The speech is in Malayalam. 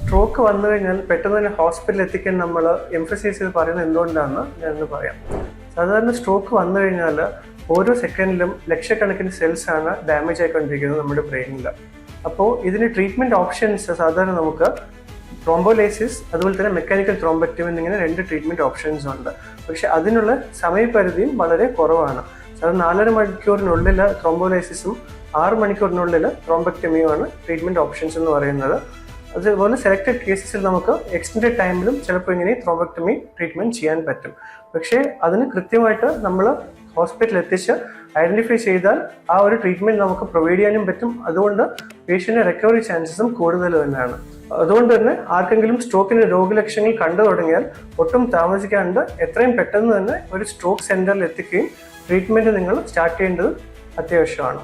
സ്ട്രോക്ക് വന്നു കഴിഞ്ഞാൽ പെട്ടെന്ന് തന്നെ ഹോസ്പിറ്റലിൽ എത്തിക്കാൻ നമ്മൾ എംഫസൈസ് ചെയ്ത് പറയുന്നത് എന്തുകൊണ്ടാണെന്ന് ഞാനൊന്ന് പറയാം. സാധാരണ സ്ട്രോക്ക് വന്നു കഴിഞ്ഞാൽ ഓരോ സെക്കൻഡിലും ലക്ഷക്കണക്കിന് സെൽസ് ആണ് ഡാമേജ് ആയിക്കൊണ്ടിരിക്കുന്നത് നമ്മുടെ ബ്രെയിനിൽ. അപ്പോൾ ഇതിന് ട്രീറ്റ്മെൻറ്റ് ഓപ്ഷൻസ് സാധാരണ നമുക്ക് ത്രോംബോലൈസിസ് അതുപോലെ തന്നെ മെക്കാനിക്കൽ ത്രോംബക്ടമി എന്നിങ്ങനെ 2 ട്രീറ്റ്മെൻറ്റ് ഓപ്ഷൻസ് ഉണ്ട്. പക്ഷേ അതിനുള്ള സമയപരിധിയും വളരെ കുറവാണ്. സാധാരണ 4.5 മണിക്കൂറിനുള്ളിൽ ത്രോംബോലൈസിസും 6 മണിക്കൂറിനുള്ളിൽ ത്രോംബക്ടമിയുമാണ് ട്രീറ്റ്മെൻറ്റ് ഓപ്ഷൻസ് എന്ന് പറയുന്നത്. അതുപോലെ സെലക്റ്റഡ് കേസസിൽ നമുക്ക് എക്സ്റ്റൻഡഡ് ടൈമിലും ചിലപ്പോൾ ഇങ്ങനെ ത്രോംബക്ടമി ട്രീറ്റ്മെൻറ്റ് ചെയ്യാൻ പറ്റും. പക്ഷേ അതിന് കൃത്യമായിട്ട് നമ്മൾ ഹോസ്പിറ്റലിൽ എത്തിച്ച് ഐഡൻറ്റിഫൈ ചെയ്താൽ ആ ഒരു ട്രീറ്റ്മെൻറ്റ് നമുക്ക് പ്രൊവൈഡ് ചെയ്യാനും പറ്റും. അതുകൊണ്ട് പേഷ്യൻ്റെ റിക്കവറി ചാൻസസും കൂടുതൽ തന്നെയാണ്. അതുകൊണ്ട് തന്നെ ആർക്കെങ്കിലും സ്ട്രോക്കിൻ്റെ രോഗലക്ഷണങ്ങൾ കണ്ടു തുടങ്ങിയാൽ ഒട്ടും താമസിക്കാണ്ട് എത്രയും പെട്ടെന്ന് തന്നെ ഒരു സ്ട്രോക്ക് സെൻറ്ററിൽ എത്തിക്കുകയും ട്രീറ്റ്മെൻറ്റ് നിങ്ങൾ സ്റ്റാർട്ട് ചെയ്യേണ്ടത് അത്യാവശ്യമാണ്.